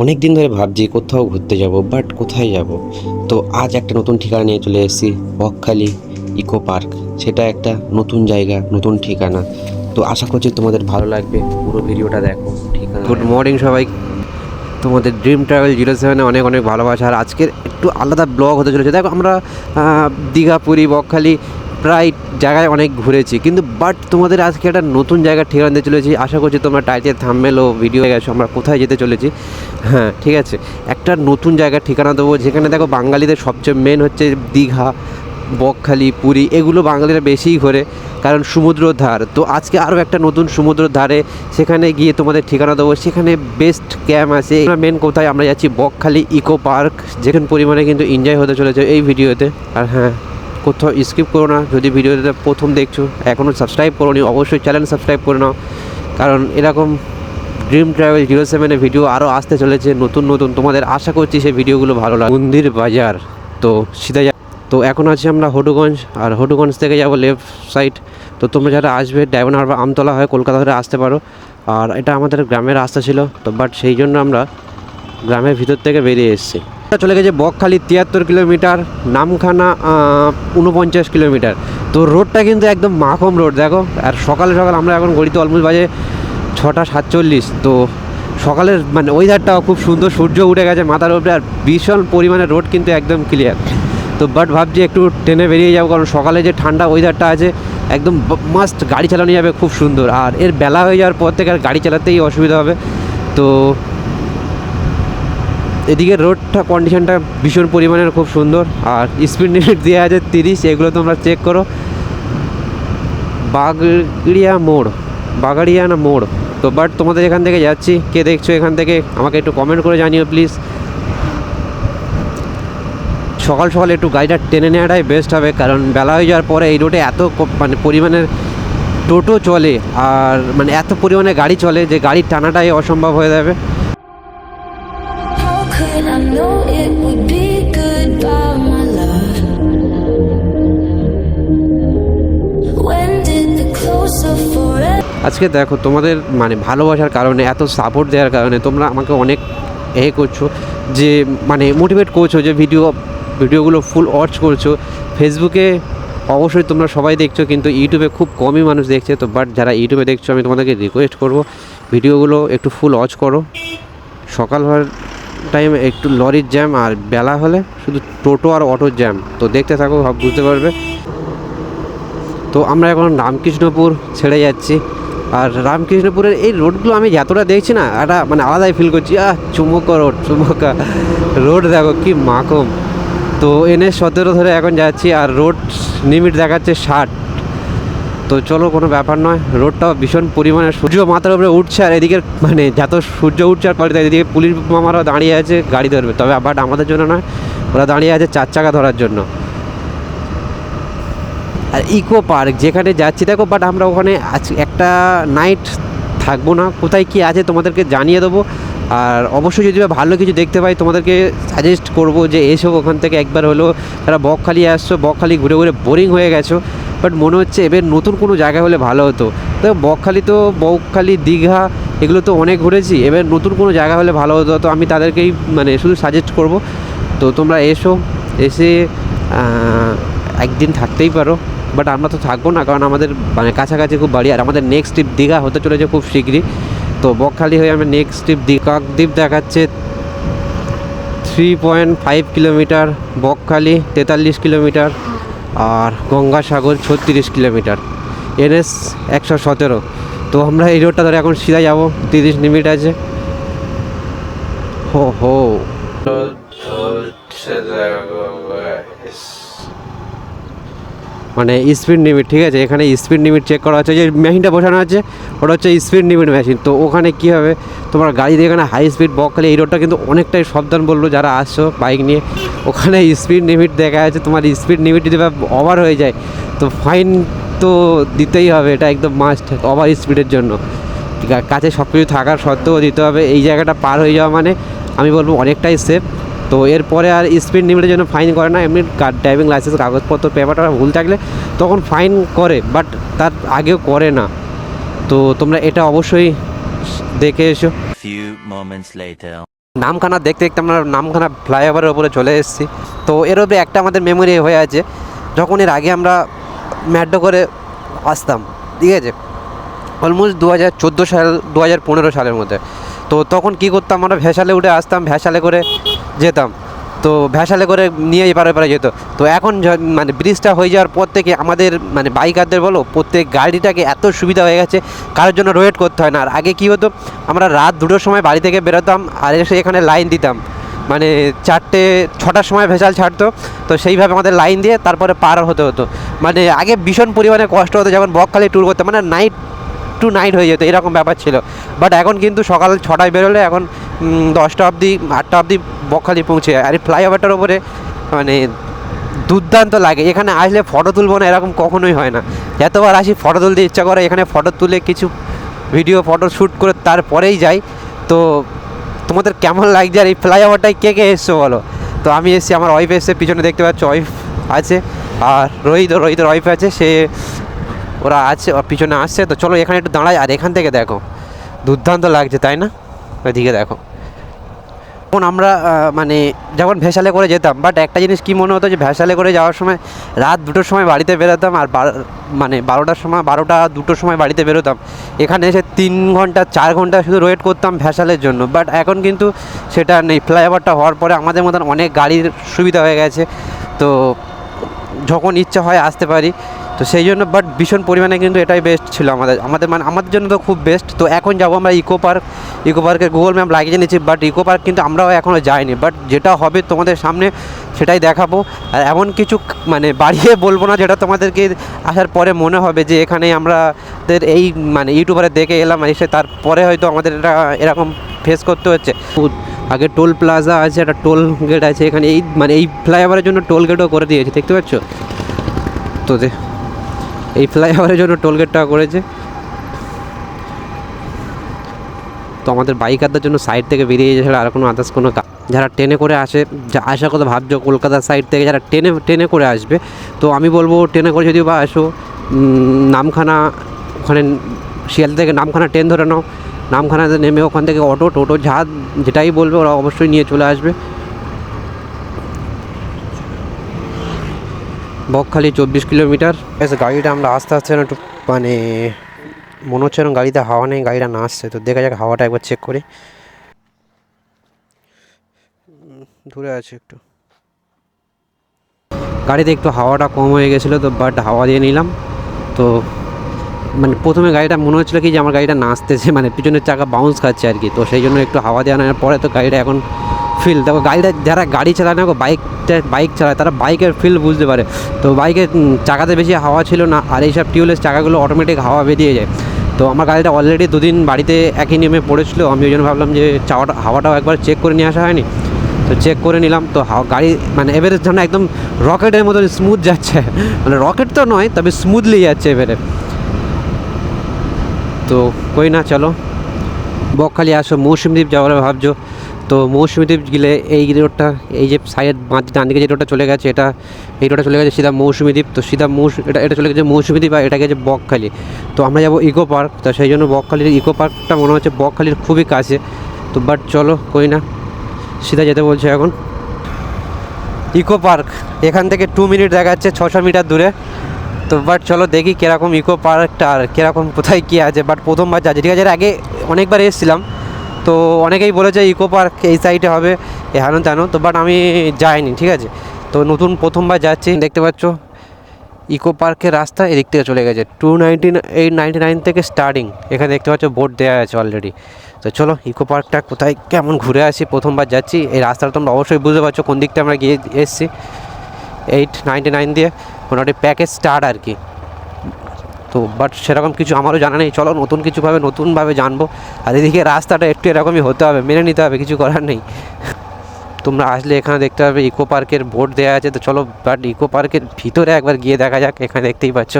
অনেক দিন ধরে ভাবছি কোথাও ঘুরতে যাব, বাট কোথায় যাব। তো আজ একটা নতুন ঠিকানা নিয়ে চলে এসেছি, বকখালি ইকো পার্ক। সেটা একটা নতুন জায়গা, নতুন ঠিকানা। তো আশা করছি তোমাদের ভালো লাগবে, পুরো ভিডিওটা দেখো। ঠিকানা গুড মর্নিং সবাই, তোমাদের ড্রিম ট্রাভেল 07-এ অনেক অনেক ভালোবাসা। আর আজকের একটু আলাদা ব্লগ হতে চলেছে। দেখো আমরা দীঘা, পুরী, বকখালি প্রায় জায়গায় অনেক ঘুরেছি, কিন্তু বাট তোমাদের আজকে একটা নতুন জায়গার ঠিকানা দিতে চলেছি। আশা করছি তোমরা টাইটেল, থাম্বনেল ও ভিডিও গেছো আমরা কোথায় যেতে চলেছি। হ্যাঁ ঠিক আছে, একটা নতুন জায়গার ঠিকানা দেবো যেখানে দেখো বাঙালিদের সবচেয়ে মেন হচ্ছে দীঘা, বকখালি, পুরী, এগুলো বাঙালিরা বেশিই ঘোরে কারণ সমুদ্রর ধার। তো আজকে আরও একটা নতুন সমুদ্রর ধারে, সেখানে গিয়ে তোমাদের ঠিকানা দেবো। সেখানে বেস্ট ক্যাম্প আছে। মেন কোথায় আমরা যাচ্ছি, বকখালি ইকো পার্ক, যেখানে পরিমাণে কিন্তু এনজয় হতে চলেছে এই ভিডিওতে। আর হ্যাঁ, কোথাও স্কিপ করো না। যদি ভিডিওটা প্রথম দেখছো, এখনও সাবস্ক্রাইব করো নি, অবশ্যই চ্যানেল সাবস্ক্রাইব করে নাও, কারণ এরকম ড্রিম ট্রাভেল 07-এর ভিডিও আরও আসতে চলেছে নতুন নতুন। তোমাদের আশা করছি সেই ভিডিওগুলো ভালো লাগে। মন্দির বাজার, তো সিধা তো এখন আছি আমরা হটুগঞ্জ, আর হটুগঞ্জ থেকে যাবো লেফট সাইড। তো তোমরা যারা আসবে ডায়মন্ড হারবার, আমতলা হয়ে কলকাতা ধরে আসতে পারো। আর এটা আমাদের গ্রামের রাস্তা ছিল, তো বাট সেই জন্য আমরা গ্রামের ভিতর থেকে বেরিয়ে এসেছি। চলে গেছে বকখালি 73 কিলোমিটার, নামখানা 49 কিলোমিটার। তো রোডটা কিন্তু একদম মাখম রোড দেখো। আর সকাল সকাল আমরা এখন ঘড়িতে অলমোস্ট বাজে 6:47। তো সকালের মানে ওয়েদারটাও খুব সুন্দর, সূর্য উঠে গেছে মাথার উপরে, আর ভীষণ পরিমাণে রোড কিন্তু একদম ক্লিয়ার। তো বাট ভাবছি একটু ট্রেনে বেরিয়ে যাবো, কারণ সকালে যে ঠান্ডা ওয়েদারটা আছে একদম মাস্ট গাড়ি চালানো যাবে খুব সুন্দর। আর এর বেলা হয়ে যাওয়ার পর থেকে আর গাড়ি চালাতেই অসুবিধা হবে। তো এদিকে রোডটা কন্ডিশনটা ভীষণ পরিমাণের খুব সুন্দর। আর স্পিড লিমিট দেওয়া আছে 30, এগুলো তোমরা চেক করো। বাগাড়িয়া না মোড়। তো বাট তোমাদের এখান থেকে যাচ্ছি, কে দেখছো এখান থেকে আমাকে একটু কমেন্ট করে জানিও প্লিজ। সকাল সকাল একটু গাড়িটা টেনে নেওয়াটাই বেস্ট হবে, কারণ বেলা হয়ে যাওয়ার পরে এই রোডে এত মানে পরিমাণের টোটো চলে, আর মানে এত পরিমাণে গাড়ি চলে যে গাড়ি টানাটাই অসম্ভব হয়ে যাবে। আজকে দেখো তোমাদের মানে ভালোবাসার কারণে, এত সাপোর্ট দেওয়ার কারণে তোমরা আমাকে অনেক করছো, যে মানে মোটিভেট করছো, যে ভিডিওগুলো ফুল ওয়াচ করছো। ফেসবুকে অবশ্যই তোমরা সবাই দেখছো, কিন্তু ইউটিউবে খুব কমই মানুষ দেখছে। তো বাট যারা ইউটিউবে দেখছো, আমি তোমাদেরকে রিকোয়েস্ট করবো ভিডিওগুলো একটু ফুল ওয়াচ করো। সকাল হওয়ার টাইমে একটু লরির জ্যাম, আর বেলা হলে শুধু টোটো আর অটোর জ্যাম। তো দেখতে থাকো, সব বুঝতে পারবে। তো আমরা এখন রামকৃষ্ণপুর ছেড়ে যাচ্ছি। আর রামকৃষ্ণপুরের এই রোডগুলো আমি যতটা দেখছি না, একটা মানে আলাদাই ফিল করছি। চুমুকা রোড দেখো কি মাকম। তো NH-17 ধরে এখন যাচ্ছি, আর রোড লিমিট দেখাচ্ছে 60। তো চলো, কোনো ব্যাপার নয়। রোডটাও ভীষণ পরিমাণে সূর্য মাথার উপরে উঠছে, আর এদিকে মানে যত সূর্য উঠছে আর পাল্টে, এদিকে পুলিশ মামারাও দাঁড়িয়ে আছে গাড়ি ধরবে। তবে বাট আমাদের জন্য নয়, ওরা দাঁড়িয়ে আছে 4 চাকা ধরার জন্য। আর ইকো পার্ক যেখানে যাচ্ছি দেখো, বাট আমরা ওখানে আজ একটা নাইট থাকবো না। কোথায় কী আছে তোমাদেরকে জানিয়ে দেবো। আর অবশ্যই যদি ভালো কিছু দেখতে পাই, তোমাদেরকে সাজেস্ট করবো যে এসো ওখান থেকে একবার হলেও। তারা বকখালি আসছো, বকখালি ঘুরে ঘুরে বোরিং হয়ে গেছো, বাট মনে হচ্ছে এবার নতুন কোনো জায়গা হলে ভালো হতো। তো বকখালি দীঘা এগুলো তো অনেক ঘুরেছি, এবার নতুন কোনো জায়গা হলে ভালো হতো। তো আমি তাদেরকেই মানে শুধু সাজেস্ট করব। তো তোমরা এসে একদিন থাকতেই পারো, বাট আমরা তো থাকবো না, কারণ আমাদের মানে কাছাকাছি খুব বাড়ি। আর আমাদের নেক্সট ট্রিপ দীঘা হতে চলেছে খুব শীঘ্রই। তো বকখালি হয়ে আমরা নেক্সট ট্রিপ কাকদ্বীপ দেখাচ্ছে 3.5 কিলোমিটার, বকখালি 43 কিলোমিটার, আর গঙ্গাসাগর 36 কিলোমিটার, NH-117। তো আমরা এই রোডটা ধরে এখন সিধা যাবো, 30 মিনিট আছে। হো মানে স্পিড লিমিট, ঠিক আছে, এখানে স্পিড লিমিট চেক করা হচ্ছে। যে মেশিনটা বসানো আছে ওটা হচ্ছে স্পিড লিমিট মেশিন। তো ওখানে কী হবে, তোমার গাড়ি দিয়ে এখানে হাই স্পিড, বকখালি এই রোডটা কিন্তু অনেকটাই সাবধান বললো যারা আসছো বাইক নিয়ে। ওখানে স্পিড লিমিট দেখা আছে, তোমার স্পিড লিমিট যদি ওভার হয়ে যায় তো ফাইন তো দিতেই হবে, এটা একদম মাস্ট ওভার স্পিডের জন্য। কাছে সব কিছু থাকার সত্ত্বেও দিতে হবে। এই জায়গাটা পার হয়ে যাওয়া মানে আমি বলবো অনেকটাই সেফ। তো এরপরে আর স্পিড লিমিটের জন্য ফাইন করে না, এমনি ড্রাইভিং লাইসেন্স কাগজপত্র পেপারটা ভুল থাকলে তখন ফাইন করে, বাট তার আগেও করে না। তো তোমরা এটা অবশ্যই দেখে এসো। নামখানা দেখতে দেখতে আমরা নামখানা ফ্লাইওভারের ওপরে চলে এসেছি। তো এর উপরে একটা আমাদের মেমোরি হয়ে আছে, যখন এর আগে আমরা ম্যাডো করে আসতাম, ঠিক আছে, অলমোস্ট 2014 সাল 2015 সালের মধ্যে। তো তখন কি করতাম, আমরা ভ্যাসালে উঠে আসতাম, ভ্যাসালে করে যেতাম, তো ভ্যাসালে করে নিয়ে এপারে এপারে যেত। তো এখন মানে ব্রিজটা হয়ে যাওয়ার পর থেকে আমাদের মানে বাইকারদের বলো প্রত্যেক গাড়িটাকে এত সুবিধা হয়ে গেছে, কারোর জন্য ওয়েট করতে হয় না। আর আগে কী হতো, আমরা রাত 2টোর সময় বাড়ি থেকে বেরোতাম আর এসে এখানে লাইন দিতাম, মানে 4-6টার সময় ভেসাল ছাড়তো, তো সেইভাবে আমাদের লাইন দিয়ে তারপরে পার হতে হতো। মানে আগে ভীষণ পরিমাণে কষ্ট হতো, যেমন বকখালি ট্যুর করতাম, মানে নাইট টু নাইট হয়ে যেত, এরকম ব্যাপার ছিল। বাট এখন কিন্তু সকাল 6টায় বেরোলে এখন 10টা অবধি 8টা অবধি বকখালি পৌঁছে যায়। আর এই ফ্লাইওভারটার ওপরে মানে দুর্দান্ত লাগে। এখানে আসলে ফটো তুলবো না এরকম কখনোই হয় না, যতবার আসি ফটো তুলতে ইচ্ছা করে, এখানে ফটো তুলে কিছু ভিডিও ফটো শ্যুট করে তারপরেই যাই। তো তোমাদের কেমন লাগছে আর এই ফ্লাইওভারটায় কে কে এসছো বলো? তো আমি এসেছি, আমার ওয়াইফ এসছে, পিছনে দেখতে পাচ্ছ ওয়াইফ আছে, আর রোহিতের ওয়াইফ আছে, সে ওরা আছে, ওর পিছনে আসছে। তো চলো এখানে একটু দাঁড়াই, আর এখান থেকে দেখো দুর্দান্ত লাগছে, তাই না? ওইদিকে দেখো। এখন আমরা মানে যখন ভেসালে করে যেতাম, বাট একটা জিনিস কী মনে হতো যে ভেসালে করে যাওয়ার সময় রাত 2টোর সময় বাড়িতে বেরোতাম, আর মানে 12টা 2টোর সময় বাড়িতে বেরোতাম, এখানে এসে 3 ঘন্টা 4 ঘন্টা শুধু ওয়েট করতাম ভেসালের জন্য। বাট এখন কিন্তু সেটা নেই, ফ্লাইওভারটা হওয়ার পরে আমাদের মতন অনেক গাড়ির সুবিধা হয়ে গেছে, তো যখন ইচ্ছা হয় আসতে পারি। তো সেই জন্য বাট ভীষণ পরিমাণে কিন্তু এটাই বেস্ট ছিল আমাদের মানে আমাদের জন্য তো খুব বেস্ট। তো এখন যাবো আমরা ইকো পার্কের গুগল ম্যাপ লাগিয়ে নিয়েছি, বাট ইকো পার্ক কিন্তু আমরাও এখনও যাইনি। বাট যেটা হবে তোমাদের সামনে সেটাই দেখাবো, আর এমন কিছু মানে বাড়িয়ে বলবো না যেটা তোমাদেরকে আসার পরে মনে হবে যে এখানে আমাদের এই মানে ইউটিউবারে দেখে এলাম, এসে তারপরে হয়তো আমাদের এটা এরকম ফেস করতে হচ্ছে। আগে টোল প্লাজা আছে, একটা টোল গেট আছে এখানে, এই মানে এই ফ্লাইওভারের জন্য টোল গেটও করে দিয়েছে, দেখতে পাচ্ছ তো, এই ফ্লাইওভারের জন্য টোল গেটটা করেছে। তো আমাদের বাইকারদের জন্য সাইড থেকে বেরিয়ে ছাড়া আর কোনো আদার্স কোনো যারা ট্রেনে করে আসে, আসার কথা ভাবছো কলকাতার সাইড থেকে, যারা ট্রেনে করে আসবে, তো আমি বলবো ট্রেনে করে যদিও বা আসো, নামখানা ওখানে শিয়ালদা থেকে নামখানা ট্রেন ধরে নাও, নামখানাতে নেমে ওখান থেকে টোটো যেটাই বলবে ওরা অবশ্যই নিয়ে চলে আসবে। বকখালি 24 কিলোমিটার। গাড়িটা আমরা আস্তে আস্তে একটু মানে মনে হচ্ছে এরকম গাড়িতে হাওয়া নেই, গাড়িটা না আসছে, তো দেখা যাক হাওয়াটা একবার চেক করি। দূরে আছে একটু, গাড়িতে একটু হাওয়াটা কম হয়ে গেছিলো, তো বাট হাওয়া দিয়ে নিলাম। তো মানে প্রথমে গাড়িটা মনে হচ্ছিলো কি যে আমার গাড়িটা নাচতেছে, মানে পিছনের চাকা বাউন্স খাচ্ছে আর কি, তো সেই জন্য একটু হাওয়া দিয়ে আনার পরে তো গাড়িটা এখন ফিল দেখো। গাড়িটা যারা গাড়ি চালায় না, বাইক চালায়, তারা বাইকের ফিল বুঝতে পারে। তো বাইকের চাকাতে বেশি হাওয়া ছিল না, আর এইসব টিউবলেস চাকাগুলো অটোমেটিক হাওয়া বেরিয়ে যায়। তো আমার গাড়িটা অলরেডি 2 দিন বাড়িতে একই নিয়মে পড়েছিল, আমি ওই জন্য ভাবলাম যে হাওয়াটাও একবার চেক করে নিয়ে আসা হয়নি, তো চেক করে নিলাম। তো গাড়ি মানে এবারে যেন একদম রকেটের মতো স্মুথ যাচ্ছে, মানে রকেট তো নয় তবে স্মুথলি যাচ্ছে এবারে। তো কই না, চলো বকখালি আসো, মৌসুমীদ্বীপ যাওয়ার ভাবছো, তো মৌসুমীদ্বীপ গেলে এই রোডটা, এই যে সাইড ডান দিকে যে রোডটা চলে গেছে, এই রোডটা চলে গেছে সিধা মৌসুমীদ্বীপ, তো সিধা এটা চলে গেছে মৌসুমীদ্বীপ, আর এটা গেছে বকখালি। তো আমরা যাবো ইকো পার্ক, তো সেই জন্য বকখালির ইকো পার্কটা মনে হচ্ছে বকখালির খুবই কাছে। তো বাট চলো কই না, সিধা যেতে বলছে এখন ইকো পার্ক। এখান থেকে 2 মিনিট দেখাচ্ছে, 600 মিটার দূরে। তো বাট চলো দেখি কীরকম ইকো পার্কটা, আর কীরকম কোথায় কী আছে। বাট প্রথমবার যাচ্ছি, ঠিক আছে, এর আগে অনেকবার এসেছিলাম, তো অনেকেই বলেছে ইকো পার্ক এই সাইডে হবে, হেন তেন, তো বাট আমি যাইনি, ঠিক আছে। তো প্রথমবার যাচ্ছি। দেখতে পাচ্ছ ইকো পার্কের রাস্তা এদিক থেকে চলে গেছে, 299 থেকে স্টার্টিং, এখানে দেখতে পাচ্ছ বোর্ড দেওয়া আছে অলরেডি। তো চলো ইকো পার্কটা কোথায় কেমন ঘুরে আসি, প্রথমবার যাচ্ছি। এই রাস্তাটা তোমরা অবশ্যই বুঝতে পারছো কোন দিকটা আমরা গিয়ে এসেছি, 899 দিয়ে মোটামুটি প্যাকেজ স্টার্ট আর কি। তো বাট সেরকম কিছু আমারও জানা নেই, চলো নতুনভাবে জানবো। আর এদিকে রাস্তাটা একটু এরকমই হতে হবে, মেনে নিতে হবে, কিছু করার নেই। তোমরা আসলে এখানে দেখতে পাবে ইকো পার্কের বোর্ড দেওয়া আছে। তো চলো বাট ইকো পার্কের ভিতরে একবার গিয়ে দেখা যাক। এখানে দেখতেই পাচ্ছ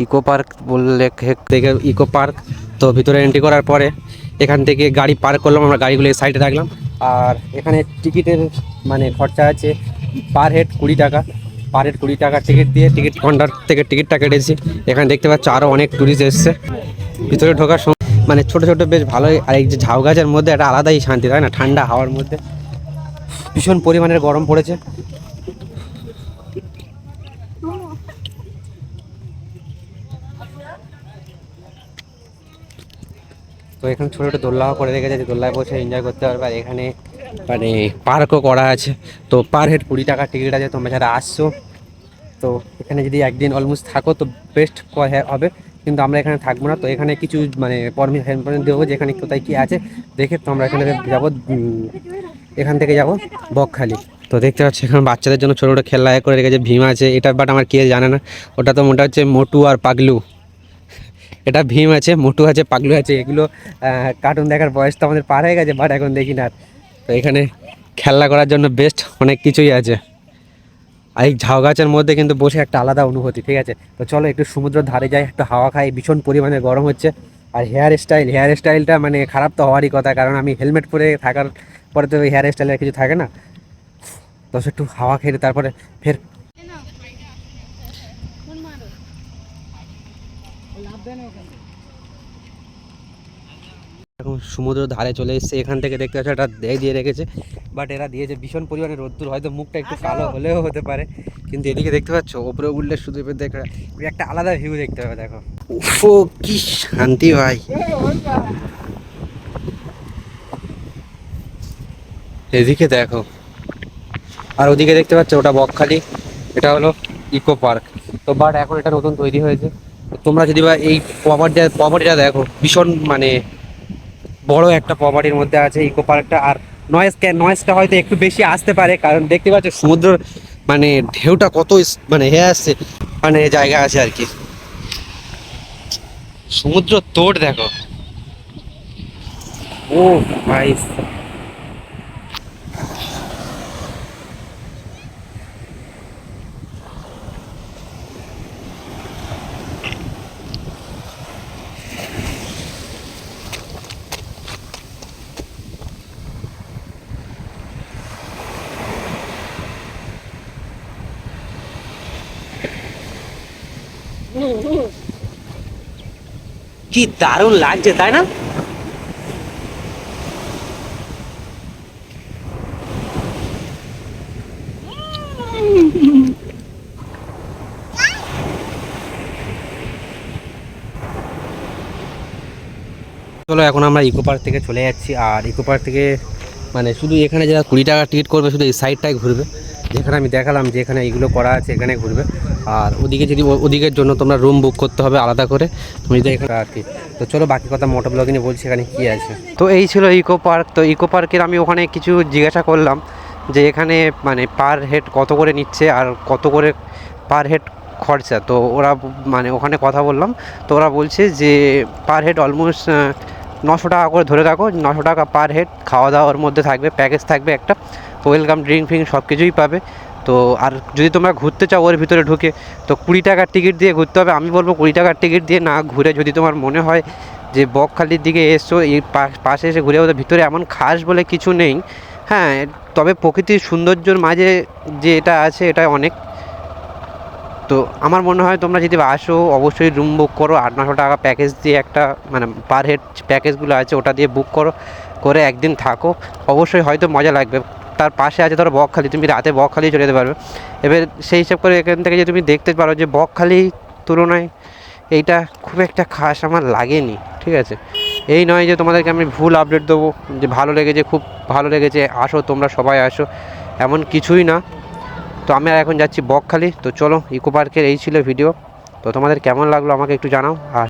ইকো পার্ক বললে থেকে ইকো পার্ক। তো ভিতরে এন্ট্রি করার পরে এখান থেকে গাড়ি পার্ক করলাম, আমরা গাড়িগুলো সাইডে রাখলাম। আর এখানে টিকিটের মানে খরচা আছে পার হেড 20 টাকা, পার হেড 20 টাকা টিকিট দিয়ে টিকিট কাউন্টার থেকে টিকিটটা কেটেছি। এখানে দেখতে পাচ্ছ আরও অনেক ট্যুরিস্ট এসছে। ভিতরে ঢোকার মানে ছোট ছোট বেশ ভালোই। আর এই যে ঝাউ গাছের মধ্যে একটা আলাদাই শান্তি, তাই না? ঠান্ডা হাওয়ার মধ্যে ভীষণ পরিমাণের গরম পড়েছে। তো এখানে ছোটো ছোটো দোল্লাও করে রেখেছে, যে দোল্লায় বসে এনজয় করতে পারবে। আর এখানে মানে পার্কও করা আছে। তো পার হেড 20 টাকা টিকিট আছে। তোমরা যারা আসছো, তো এখানে যদি একদিন অলমোস্ট থাকো তো বেস্ট হবে। কিন্তু আমরা এখানে থাকবো না, তো এখানে কিছু মানে পারমিশন দেবো যে এখানে কোথায় কী আছে দেখে। তো আমরা এখানে যাবো, এখান থেকে যাব বকখালি। তো দেখতে পাচ্ছি এখানে বাচ্চাদের জন্য ছোটো ছোটো খেলনা করে রেখেছে, ভীম আছে এটা, বাট আমার কে জানে না। ওটা তো মোটা হচ্ছে মোটু আর পাগলু। এটা ভীম আছে, মোটু আছে, পাগলু আছে। এগুলো কার্টুন দেখার বয়স তো আমাদের পার হয়ে গেছে, বাট এখন দেখি না। তো এখানে খেলনা করার জন্য বেস্ট অনেক কিছুই আছে। আর এই ঝাউ গাছের মধ্যে কিন্তু বসে একটা আলাদা অনুভূতি, ঠিক আছে? তো চলো একটু সমুদ্রের ধারে যাই, একটু হাওয়া খাই। ভীষণ পরিমাণে গরম হচ্ছে। আর হেয়ার স্টাইলটা মানে খারাপ তো হওয়ারই কথা, কারণ আমি হেলমেট পরে থাকার পরে তো হেয়ার স্টাইলের কিছু থাকে না। তো একটু হাওয়া খেয়ে তারপরে ফের এখন সমুদ্রের ধারে চলে এসেছে। এখান থেকে দেখতে পাচ্ছ একটা দিয়ে রেখেছে, বাট এরা দিয়েছে ভীষণ পরিমাণে রোদ্দুর, হয়তো মুখটা একটু কালো হলেও হতে পারে। কিন্তু এদিকে দেখতে পাচ্ছ ওপরে উঠলে শুধু দেখে একটা আলাদা ভিউ দেখতে হবে। দেখো ও কি শান্তি ভাই। এদিকে দেখো, আর ওদিকে দেখতে পাচ্ছ ওটা বকখালি, এটা হলো ইকো পার্ক। তো বাট এখন এটা নতুন তৈরি হয়েছে। তোমরা যদি বা এই প্রপার্টিটা দেখো, ভীষণ মানে বড় একটা প্রপার্টির মধ্যে আছে ইকো পার্কটা। আর নয়েজটা হয়তো একটু বেশি আসতে পারে, কারণ দেখতে পাচ্ছ সমুদ্র মানে ঢেউটা কত মানে আসছে, মানে জায়গা আছে আর কি। সমুদ্র তোড় দেখো, ও ভাই। কি দারুণ লাগছে, তাই না? চলো এখন আমরা ইকো পার্ক থেকে চলে যাচ্ছি। আর ইকো পার্ক থেকে মানে শুধু এখানে যারা 20 টাকা টিকিট করবে শুধু এই সাইডটাই ঘুরবে, যেখানে আমি দেখালাম যে এখানে এইগুলো করা আছে এখানে ঘুরবে। আর ওদিকে যদি ওদিকের জন্য তোমরা রুম বুক করতে হবে আলাদা করে, তুমি যদি এখানে আর কি। তো চলো বাকি কথা মোটো ব্লগিংয়ে বলছি এখানে কী আছে। তো এই ছিল ইকো পার্ক। তো ইকো পার্কের আমি ওখানে কিছু জিজ্ঞাসা করলাম যে এখানে মানে পার হেড কত করে নিচ্ছে আর কত করে পার হেড খরচা। তো ওরা মানে ওখানে কথা বললাম, তো ওরা বলছে যে পার হেড অলমোস্ট 900 টাকা করে ধরে রাখো, 900 টাকা পার হেড। খাওয়া দাওয়ার মধ্যে থাকবে, প্যাকেজ থাকবে একটা, ওয়েলকাম ড্রিঙ্ক ফিঙ্ক সব কিছুই পাবে। তো আর যদি তোমরা ঘুরতে চাও ওর ভিতরে ঢুকে, তো 20 টাকার টিকিট দিয়ে ঘুরতে হবে। আমি বলবো 20 টাকার টিকিট দিয়ে না ঘুরে, যদি তোমার মনে হয় যে বকখালির দিকে এসছো, এই পাশে এসে ঘুরে, ওদের ভিতরে এমন খাস বলে কিছু নেই। হ্যাঁ, তবে প্রকৃতির সৌন্দর্যের মাঝে যে এটা আছে এটা অনেক। তো আমার মনে হয় তোমরা যদি আসো অবশ্যই রুম বুক করো। 800-900 টাকা প্যাকেজ দিয়ে একটা মানে পার হেড প্যাকেজগুলো আছে ওটা দিয়ে বুক করো, করে একদিন থাকো, অবশ্যই হয়তো মজা লাগবে। তার পাশে আছে ধরো বকখালি, তুমি রাতে বকখালি চলে যেতে পারবে। এবার সেই হিসাব করে এখান থেকে যে তুমি দেখতে পারো যে বকখালি তুলনায় এইটা খুব একটা খাস আমার লাগেনি, ঠিক আছে? এই নয় যে তোমাদেরকে আমি ভুল আপডেট দেবো যে ভালো লেগেছে, খুব ভালো লেগেছে, আসো তোমরা সবাই আসো, এমন কিছুই না। তো আমি এখন যাচ্ছি বকখালি। তো চলো ইকো পার্কের এই ছিল ভিডিও। তো তোমাদের কেমন লাগলো আমাকে একটু জানাও। আর